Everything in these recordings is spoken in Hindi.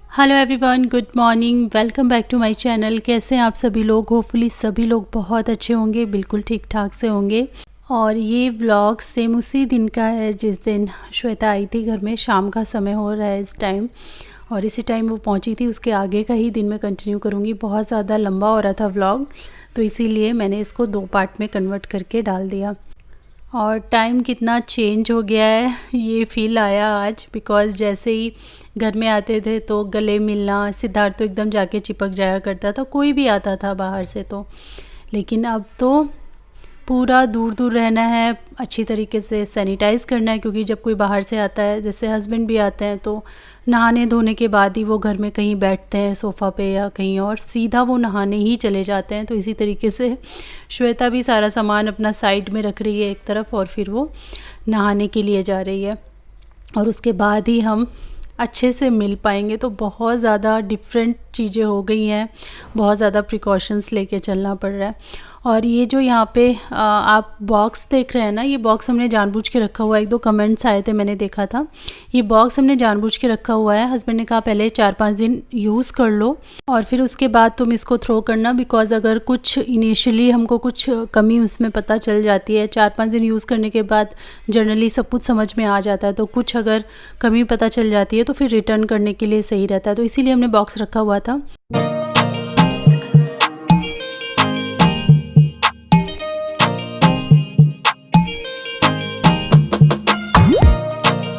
Hello everyone, good morning. Welcome back to my channel. कैसे हैं आप सभी लोग? होपफुली सभी लोग बहुत अच्छे होंगे, बिल्कुल ठीक ठाक से होंगे। और ये व्लॉग सेम उसी दिन का है जिस दिन श्वेता आई थी घर में। शाम का समय हो रहा है इस टाइम, और इसी टाइम वो पहुंची थी। उसके आगे का ही दिन मैं कंटिन्यू करूँगी। बहुत ज़्यादा लंबा हो रहा था व्लॉग, तो इसीलिए मैंने इसको 2 पार्ट में कन्वर्ट करके डाल दिया। और टाइम कितना चेंज हो गया है ये फ़ील आया आज, बिकॉज़ जैसे ही घर में आते थे तो गले मिलना, सिद्धार्थ तो एकदम जाके चिपक जाया करता था, कोई भी आता था बाहर से तो। लेकिन अब तो पूरा दूर दूर रहना है, अच्छी तरीके से सैनिटाइज़ करना है, क्योंकि जब कोई बाहर से आता है, जैसे हस्बैंड भी आते हैं, तो नहाने धोने के बाद ही वो घर में कहीं बैठते हैं सोफ़ा पे या कहीं और, सीधा वो नहाने ही चले जाते हैं। तो इसी तरीके से श्वेता भी सारा सामान अपना साइड में रख रही है एक तरफ, और फिर वो नहाने के लिए जा रही है। और उसके बाद ही हम अच्छे से मिल पाएंगे। तो बहुत ज़्यादा डिफरेंट चीज़ें हो गई हैं, बहुत ज़्यादा प्रिकॉशंस लेके चलना पड़ रहा है। और ये जो यहाँ पे आप बॉक्स देख रहे हैं ना, ये बॉक्स हमने जानबूझ के रखा हुआ है। 1-2 कमेंट्स आए थे, मैंने देखा था। ये बॉक्स हमने जानबूझ के रखा हुआ है। हस्बैंड ने कहा पहले 4-5 दिन यूज़ कर लो और फिर उसके बाद तुम इसको थ्रो करना, बिकॉज़ अगर कुछ इनिशियली हमको कुछ कमी उसमें पता चल जाती है, 4-5 दिन यूज़ करने के बाद जनरली सब कुछ समझ में आ जाता है। तो कुछ अगर कमी पता चल जाती है तो फिर रिटर्न करने के लिए सही रहता है। तो इसीलिए हमने बॉक्स रखा हुआ था।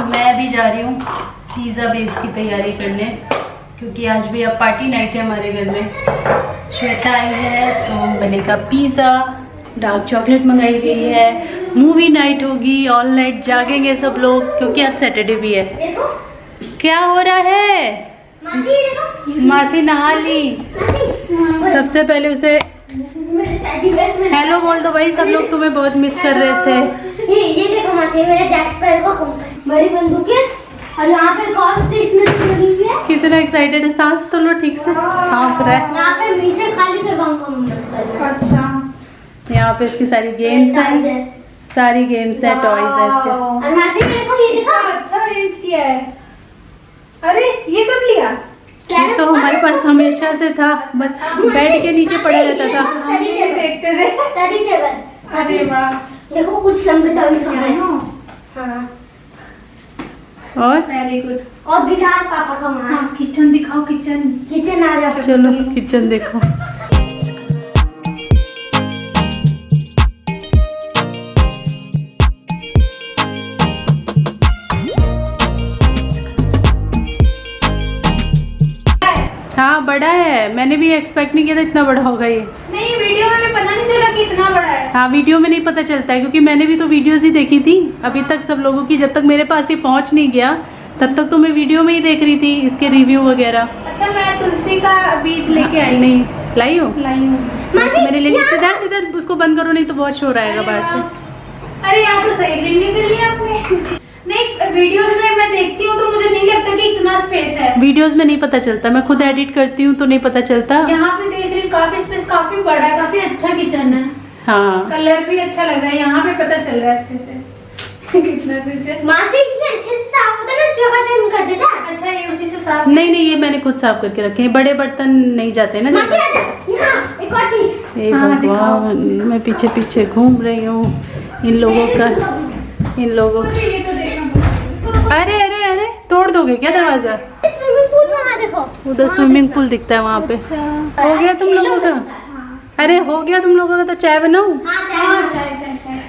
मैं अभी जा रही हूँ पिज़्ज़ा बेस की तैयारी करने, क्योंकि आज भी अब पार्टी नाइट है हमारे घर में। श्वेता आई है तो बनेगा पिज़्ज़ा, डार्क चॉकलेट मंगाई गई है, मूवी नाइट होगी, ऑल नाइट जागेंगे सब लोग, क्योंकि आज सैटरडे भी है। क्या हो रहा है? मासी नहा ली। सबसे पहले उसे हेलो बोल दो भाई, सब लोग तुम्हें बहुत मिस कर रहे थे। ये देखो मासी, मेरे जैक स्पैरो का कंपास, बड़ी बंदूक है, और यहाँ पे कॉस्ट इसमें लगी हुई है। कितना एक्साइटेड है। सांस तो लो ठीक से। हाँ फ्रेश। यहाँ पे मीसे खाली करवाऊंगा मुझे। अच्छा, यहाँ पे इसकी सारी गेम्स हैं, सारी गेम्स हैं, टॉयज हैं इसके। और मासी देखो, ये देखो अच्छा अरेंज किया है। अरे ये कब लिया? ये तो हमारे पास हमेशा से था, बस बेड के नीचे पड़ा रहता था। स्टडी टेबल देखते थे। Study table. अरे वाह, देखो कुछ लंबे टॉयज हैं। हाँ, और वेरी गुड। और गिटार पापा का वहाँ। हाँ, किचन दिखाओ, किचन। किचन आ जाओ। चलो किचन देखो। हाँ बड़ा है, मैंने भी एक्सपेक्ट नहीं किया था इतना बड़ा होगा ये। नहीं, वीडियो में पता नहीं चला कि इतना बड़ा है। हाँ वीडियो में नहीं पता चलता है, क्योंकि मैंने भी तो वीडियोस ही देखी थी अभी तक सब लोगों की। जब तक मेरे पास ये पहुंच नहीं गया तब तक तो मैं वीडियो में ही देख रही थी इसके रिव्यू वगैरह। अच्छा, मैं तुलसी का बीज लेके आई। नहीं लाई हो? लाई हूँ। मैंने लेके सीधा उसको बंद करो, नहीं तो बहुत शोर आएगा बाहर से। अरे यहाँ तो सही ग्रीन निकल लिया आपने। नहीं, वीडियोस में मैं देखती हूँ तो मुझे नहीं लगता कि इतना स्पेस है। वीडियोस में नहीं पता चलता, मैं खुद एडिट करती हूँ तो नहीं पता चलता। यहाँ पे देख रही हूँ काफी स्पेस, काफी बड़ा है, काफी अच्छा किचन है। हाँ कलर भी अच्छा लग रहा है, यहाँ पे पता चल रहा है अच्छे से। कितना कुछ है। मासी इतने अच्छे से साफ होता है ना, जगह चेंज कर देता है। अच्छा, ये उसी से साफ। नहीं ये मैंने खुद साफ करके रखे हैं, बड़े बर्तन नहीं जाते ना मासी जब। आजा, यहाँ एक और चीज। हे हाँ, भगवान, मैं पीछे पीछे घूम रही हूँ इन लोगों का। ये तो देखना। अरे अरे अरे, तोड़ दोगे क्या दरवाजा? स्विमिंग पूल वहाँ देखो। उधर स्विमिंग पूल दिखता है वहाँ पे। हो गया तुम लोगों का? अरे हो गया तुम लोगों का, तो चाय बनाऊं? हाँ, चाय चाय चाय।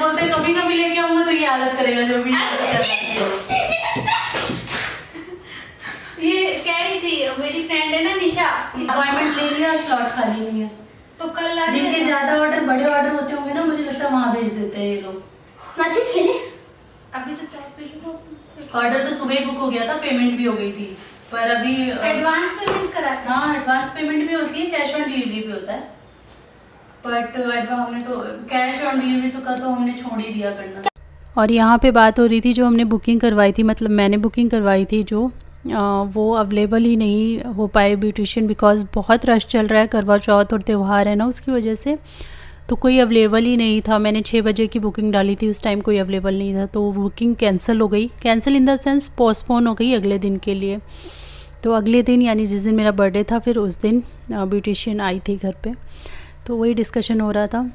बोलते कभी कभी लेके आऊंगा तो ये हालत करेगा जो भी। ये कह रही थी मेरी फ्रेंड है ना निशा, अपॉइंटमेंट ले लिया, स्लॉट खाली नहीं है। तो कल आ जिनके ज्यादा ऑर्डर, बड़े ऑर्डर होते होंगे ना, मुझे लगता है वहाँ भेज देते हैं ये लोग। मासी खेले अभी तो चाय पी लो। ऑर्डर तो सुबह ही बुक हो गया था, पेमेंट भी हो गई थी, पर अभी एडवांस पेमेंट करा था। हाँ एडवांस पेमेंट भी होती है, कैश ऑन डिलीवरी भी होता है, बट हमने तो कैश ऑन डिलीवरी तो का तो हमने छोड़ ही दिया करना। और यहाँ पे बात हो रही थी, जो हमने बुकिंग करवाई थी, मतलब मैंने बुकिंग करवाई थी जो वो अवेलेबल ही नहीं हो पाए ब्यूटिशियन, बिकॉज़ बहुत रश चल रहा है, करवा चौथ और त्यौहार है ना, उसकी वजह से तो कोई अवेलेबल ही नहीं था। मैंने 6 बजे की बुकिंग डाली थी, उस टाइम कोई अवेलेबल नहीं था, तो वो बुकिंग कैंसिल हो गई। Cancel in the sense postpone हो गई अगले दिन के लिए। तो अगले दिन यानी जिस दिन मेरा बर्थडे था, फिर उस दिन ब्यूटिशियन आई थी घर पे, तो वही डिस्कशन हो रहा था।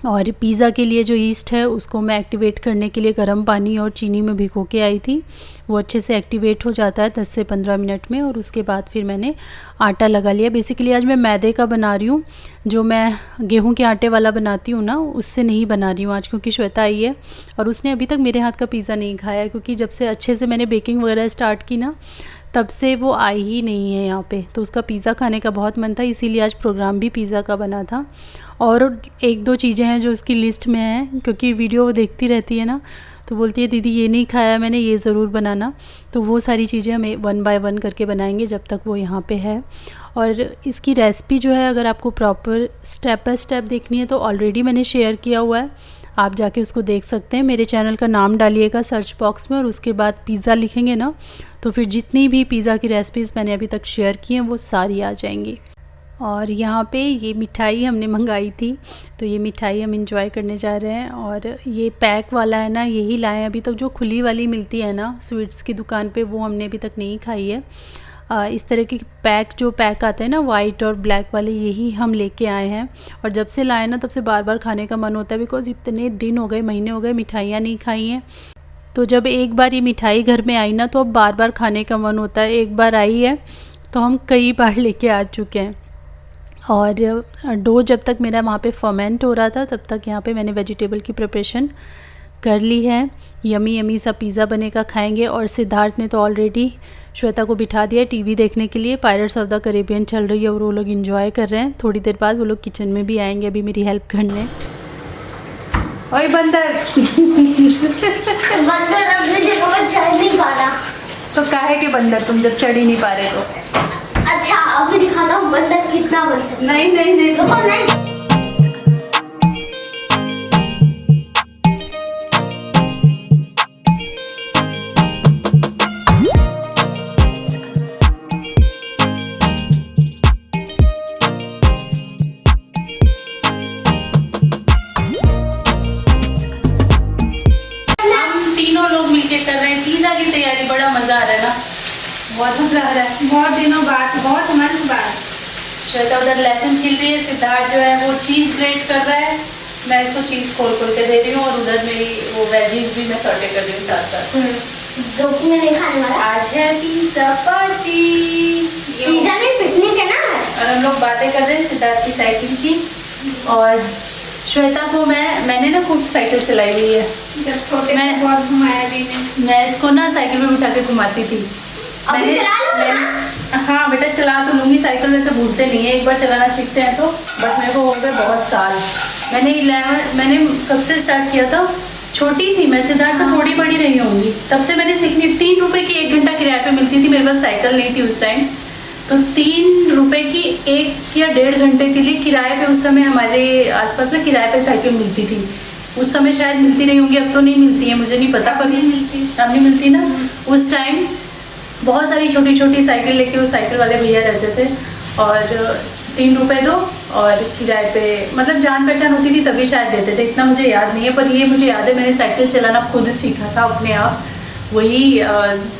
और पिज़्ज़ा के लिए जो ईस्ट है उसको मैं एक्टिवेट करने के लिए गर्म पानी और चीनी में भिगो के आई थी। वो अच्छे से एक्टिवेट हो जाता है 10 से 15 मिनट में, और उसके बाद फिर मैंने आटा लगा लिया। बेसिकली आज मैं मैदे का बना रही हूँ, जो मैं गेहूं के आटे वाला बनाती हूँ ना, उससे नहीं बना रही हूँ आज, क्योंकि श्वेता आई है और उसने अभी तक मेरे हाथ का पिज़्ज़ा नहीं खाया, क्योंकि जब से अच्छे से मैंने बेकिंग वगैरह स्टार्ट की ना, तब से वो आई ही नहीं है यहाँ पे। तो उसका पिज़्ज़ा खाने का बहुत मन था, इसीलिए आज प्रोग्राम भी पिज़्ज़ा का बना था। और 1-2 चीज़ें हैं जो उसकी लिस्ट में हैं, क्योंकि वीडियो वो देखती रहती है ना, तो बोलती है दीदी ये नहीं खाया मैंने, ये ज़रूर बनाना। तो वो सारी चीज़ें हम 1 बाय 1 करके बनाएंगे जब तक वो यहाँ पे है। और इसकी रेसिपी जो है, अगर आपको प्रॉपर स्टेप बाय स्टेप देखनी है तो ऑलरेडी मैंने शेयर किया हुआ है, आप जाके उसको देख सकते हैं। मेरे चैनल का नाम डालिएगा सर्च बॉक्स में, और उसके बाद पिज़्ज़ा लिखेंगे ना, तो फिर जितनी भी पिज़्ज़ा की रेसिपीज़ मैंने अभी तक शेयर की हैं वो सारी आ जाएंगी। और यहाँ पे ये मिठाई हमने मंगाई थी, तो ये मिठाई हम इंजॉय करने जा रहे हैं। और ये पैक वाला है ना, यही लाए हैं। अभी तक जो खुली वाली मिलती है ना स्वीट्स की दुकान पे, वो हमने अभी तक नहीं खाई है। इस तरह की पैक आते हैं ना वाइट और ब्लैक वाले, यही हम लेके आए हैं। और जब से लाए ना, तब से बार बार खाने का मन होता है, बिकॉज़ इतने दिन हो गए, महीने हो गए मिठाइयाँ नहीं खाई हैं। तो जब एक बार ये मिठाई घर में आई ना, तो अब बार बार खाने का मन होता है। एक बार आई है तो हम कई बार लेके आ चुके हैं। और डो जब तक मेरा वहाँ पे फर्मेंट हो रहा था, तब तक यहाँ पे मैंने वेजिटेबल की प्रिपरेशन कर ली है। यमी यमी सा पिज़्ज़ा बनेगा, खाएंगे। और सिद्धार्थ ने तो ऑलरेडी श्वेता को बिठा दिया टीवी देखने के लिए। पायरेट्स ऑफ द कैरिबियन चल रही है और वो लोग एंजॉय कर रहे हैं। थोड़ी देर बाद वो लोग किचन में भी आएंगे अभी मेरी हेल्प करने। ओए बंदर बंदर अपनी जगह पर चढ़ नहीं पा रहा। तो काहे के बंदर, तुम जब चढ़ ही नहीं पा रहे तो? अच्छा अभी दिखाता हूँ बंदर कितना बन सकता है। नहीं रुको नहीं। कर रहे हैं पिज़्ज़ा की तैयारी। बड़ा मज़ा आ रहा है ना, बहुत मज़ा आ रहा है। बहुत दिनों बाद, बहुत मंथ बाद। श्वेता उधर लहसुन छील रही है, सिद्धार्थ जो है वो चीज़ ग्रेट कर रहा है, मैं इसको चीज़ खोल के दे रही हूँ। और उधर मेरी वो वेजीज भी मैं सॉटे कर रही हूँ साथ साथ। दो में नहीं खाने वाला। आज है पिज़्ज़ा पार्टी। पिज़्ज़ा में पिकनिक है ना। और हम लोग बातें कर रहे हैं सिद्धार्थ की साइकिल की। और श्वेता को मैंने ना खूब साइकिल चलाई हुई है। जब छोटे में बहुत घुमाया भी नहीं। मैं इसको ना साइकिल में बिठा के घुमाती थी। अभी चला लो ना। हाँ बेटा चला तो लूँगी, साइकिल वैसे भूलते नहीं है, एक बार चलाना सीखते हैं तो। बट मेरे को हो गए बहुत साल। मैंने कब से स्टार्ट किया था, छोटी थी मैं, सिद्धार्थ से थोड़ी बड़ी रही होंगी, तब से मैंने सीखनी। 3 रुपए की 1 घंटा किराए पे मिलती थी, मेरे पास साइकिल नहीं थी उस टाइम, तो 3 रुपए की 1 या 1.5 घंटे के लिए किराए पे उस समय हमारे आसपास ना किराए पे साइकिल मिलती थी। उस समय शायद मिलती नहीं होंगी, अब तो नहीं मिलती है, मुझे नहीं पता, पर अब नहीं मिलती ना। उस टाइम बहुत सारी छोटी छोटी साइकिल लेके वो साइकिल वाले भैया रहते थे, और 3 रुपए दो और किराए पे, मतलब जान पहचान होती थी तभी शायद देते थे, इतना मुझे याद नहीं है। पर ये मुझे याद है मैंने साइकिल चलाना खुद सीखा था अपने आप, वही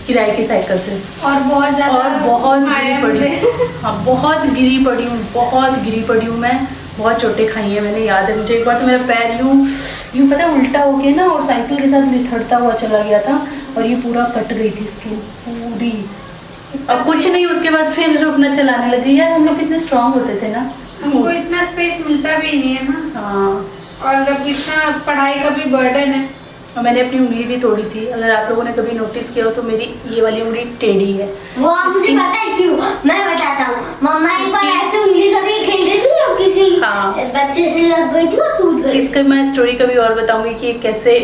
किराए की साइकिल से। और बहुत गिरी पड़ी। हाँ बहुत गिरी पड़ी हूँ मैं, बहुत चोटें खाई हैं मैंने, याद है मुझे। एक बार तो मेरा पैर यूँ पता उल्टा हो गया ना, और साइकिल के साथ निथरता हुआ चला गया था, और ये पूरा कट गई थी स्किन पूरी। अब कुछ नहीं, उसके बाद फिर अपना चलाने लगी। यार हम लोग कितने स्ट्रांग होते थे ना। हमको इतना स्पेस मिलता भी नहीं है ना। हाँ और अब इतना पढ़ाई का भी बर्डन है। और मैंने अपनी उंगली भी तोड़ी थी, अगर आप लोगों ने कभी नोटिस किया हो तो मेरी ये वाली उंगली टेढ़ी है। वो आप मुझे पता है क्यों, मैं बताता हूँ। मम्मा एक बार ऐसे उंगली करके खेल रही थी और किसी बच्चे से लग गई थी और टूट गई। इसका मैं स्टोरी कभी और बताऊंगी कि ये कैसे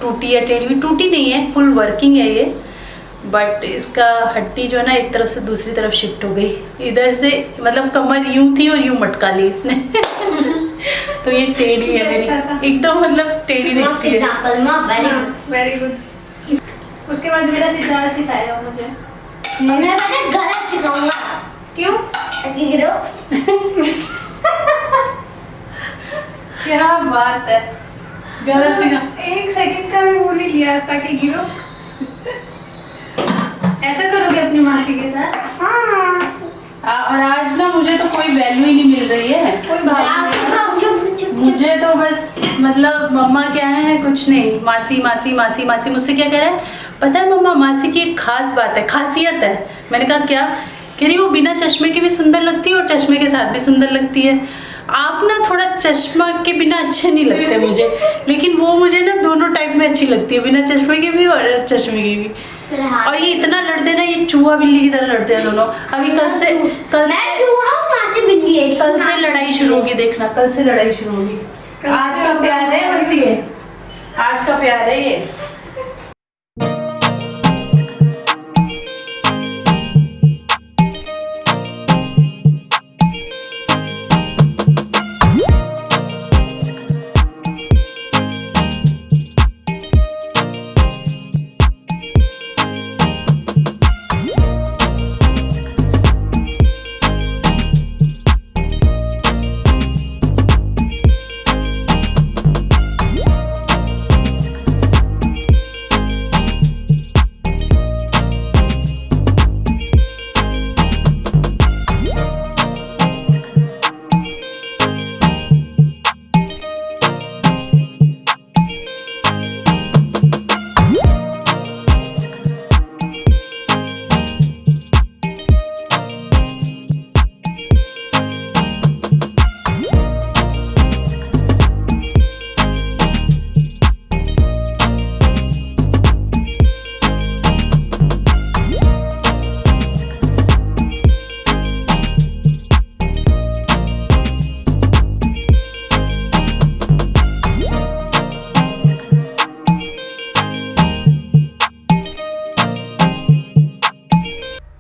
टूटी या टेढ़ी हुई। टूटी नहीं है, फुल वर्किंग है ये, बट इसका हड्डी जो है ना एक तरफ से दूसरी तरफ शिफ्ट हो गई। इधर से मतलब कमर यूं थी और यूं मटका ली इसने तो ये टेढ़ी है मेरी, एकदम मतलब टेढ़ी दिखती है। Very good. उसके बाद मेरा सिद्धार्थ सिखाएगा मुझे। मैं पता गलत सिखाऊंगा। क्यों? ताकि गिरो। क्या बात है, गलत सिखा। 1 सेकंड का भी वो नहीं लिया ताकि गिरो। ऐसा करोगे अपनी मासी के साथ? और आज ना मुझे तो कोई वैल्यू ही नहीं मिल रही है, कोई बात नहीं। मुझे तो बस मतलब मम्मा क्या है, कुछ नहीं, मासी मासी मासी मासी। मुझसे क्या कह रहा है पता है मम्मा, मासी की एक खास बात है, खासियत है। मैंने कहा क्या? कह रही वो बिना चश्मे के भी सुंदर लगती है और चश्मे के साथ भी सुंदर लगती है। आप ना थोड़ा चश्मा के बिना अच्छे नहीं लगते मुझे, लेकिन वो मुझे ना दोनों टाइप में अच्छी लगती है, बिना चश्मे के भी और चश्मे की भी। और ये इतना लड़ते ना, ये चूहा बिल्ली की तरह लड़ते हैं दोनों। अभी कल से लड़ाई शुरू होगी, देखना कल से लड़ाई शुरू होगी। आज का प्यार है बस ये, आज का प्यार है ये।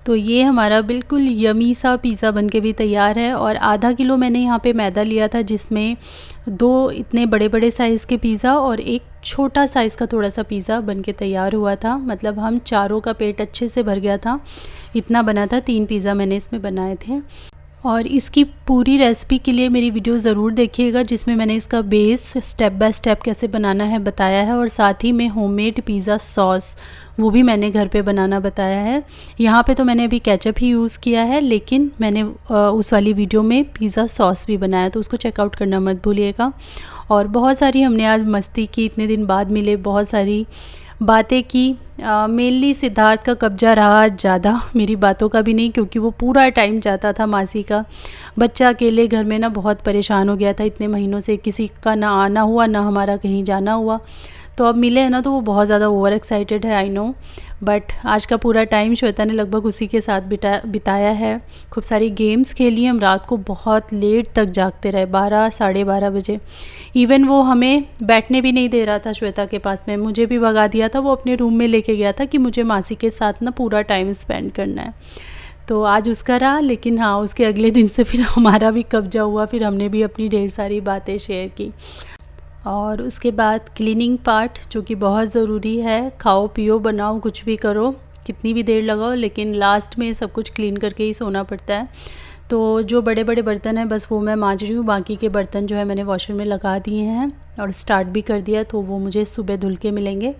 तो ये हमारा बिल्कुल यमी सा पिज़्ज़ा बनके भी तैयार है। और आधा किलो मैंने यहाँ पे मैदा लिया था, जिसमें 2 इतने बड़े बड़े साइज़ के पिज़्ज़ा और एक छोटा साइज़ का थोड़ा सा पिज़्ज़ा बनके तैयार हुआ था। मतलब हम चारों का पेट अच्छे से भर गया था, इतना बना था। 3 पिज़्ज़ा मैंने इसमें बनाए थे। और इसकी पूरी रेसिपी के लिए मेरी वीडियो ज़रूर देखिएगा, जिसमें मैंने इसका बेस स्टेप बाय स्टेप कैसे बनाना है बताया है। और साथ ही में होममेड पिज़्ज़ा सॉस वो भी मैंने घर पे बनाना बताया है। यहाँ पे तो मैंने अभी केचप ही यूज़ किया है, लेकिन मैंने उस वाली वीडियो में पिज़्ज़ा सॉस भी बनाया, तो उसको चेकआउट करना मत भूलिएगा। और बहुत सारी हमने आज मस्ती की, इतने दिन बाद मिले, बहुत सारी बातें की। मेनली सिद्धार्थ का कब्जा रहा ज़्यादा, मेरी बातों का भी नहीं, क्योंकि वो पूरा टाइम जाता था मासी का। बच्चा अकेले घर में ना बहुत परेशान हो गया था, इतने महीनों से किसी का ना आना हुआ ना हमारा कहीं जाना हुआ। तो अब मिले हैं ना, तो वो बहुत ज़्यादा ओवर एक्साइटेड है, आई नो। बट आज का पूरा टाइम श्वेता ने लगभग उसी के साथ बिताया है। खूब सारी गेम्स खेली, हम रात को बहुत लेट तक जागते रहे, 12 साढ़े 12 बजे। इवन वो हमें बैठने भी नहीं दे रहा था श्वेता के पास में, मुझे भी भगा दिया था। वो अपने रूम में लेके गया था कि मुझे मासी के साथ ना पूरा टाइम स्पेंड करना है। तो आज उसका रहा, लेकिन हाँ उसके अगले दिन से फिर हमारा भी कब्जा हुआ, फिर हमने भी अपनी ढेर सारी बातें शेयर की। और उसके बाद क्लीनिंग पार्ट, जो कि बहुत ज़रूरी है। खाओ पियो बनाओ कुछ भी करो, कितनी भी देर लगाओ, लेकिन लास्ट में सब कुछ क्लीन करके ही सोना पड़ता है। तो जो बड़े बड़े बर्तन हैं बस वो मैं मांज रही हूँ, बाकी के बर्तन जो है मैंने वॉशर में लगा दिए हैं और स्टार्ट भी कर दिया, तो वो मुझे सुबह धुल के मिलेंगे।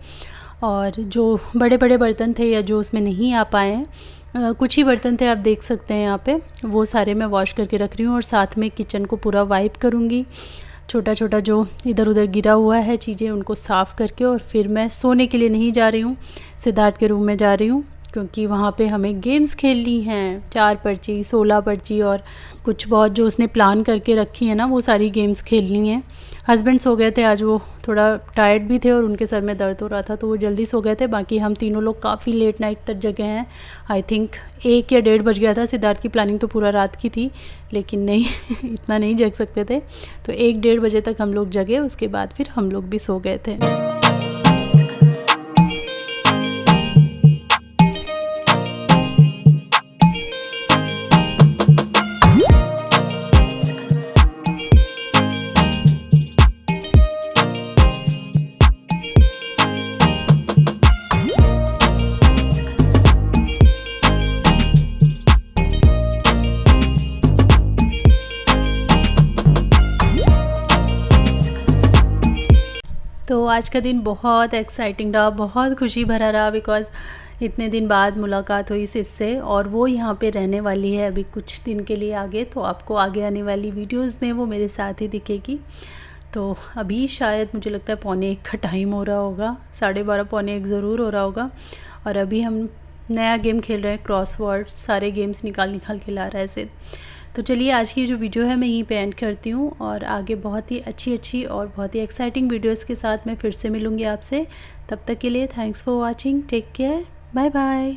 और जो बड़े बड़े बर्तन थे या जो उसमें नहीं आ पाए हैं, कुछ ही बर्तन थे, आप देख सकते हैं यहाँ पे, वो सारे मैं वॉश करके रख रही हूँ। और साथ में किचन को पूरा वाइप करूँगी, छोटा छोटा जो इधर उधर गिरा हुआ है चीज़ें उनको साफ़ करके। और फिर मैं सोने के लिए नहीं जा रही हूँ, सिद्धार्थ के रूम में जा रही हूँ। क्योंकि वहाँ पे हमें गेम्स खेलनी हैं, 4 पर्ची, 16 पर्ची और कुछ बहुत जो उसने प्लान करके रखी है ना, वो सारी गेम्स खेलनी हैं। हस्बैंड सो गए थे आज, वो थोड़ा टायर्ड भी थे और उनके सर में दर्द हो रहा था तो वो जल्दी सो गए थे। बाकी हम तीनों लोग काफ़ी लेट नाइट तक जगे हैं। आई थिंक 1 या 1:30 बज गया था। सिद्धार्थ की प्लानिंग तो पूरा रात की थी, लेकिन नहीं इतना नहीं जग सकते थे, तो 1-1:30 बजे तक हम लोग जगे। उसके बाद फिर हम लोग भी सो गए थे। तो आज का दिन बहुत एक्साइटिंग रहा, बहुत खुशी भरा रहा, बिकॉज़ इतने दिन बाद मुलाकात हुई इससे, और वो यहाँ पे रहने वाली है अभी कुछ दिन के लिए आगे। तो आपको आगे आने वाली वीडियोस में वो मेरे साथ ही दिखेगी। तो अभी शायद मुझे लगता है 1:45 का टाइम हो रहा होगा, 12:30 1:45 ज़रूर हो रहा होगा। और अभी हम नया गेम खेल रहे हैं, क्रॉसवर्ड्स। सारे गेम्स निकाल के ला रहा है सिद्ध। तो चलिए आज की जो वीडियो है मैं यहीं पे एंड करती हूँ, और आगे बहुत ही अच्छी और बहुत ही एक्साइटिंग वीडियोस के साथ मैं फिर से मिलूँगी आपसे। तब तक के लिए thanks for watching, take care, bye bye.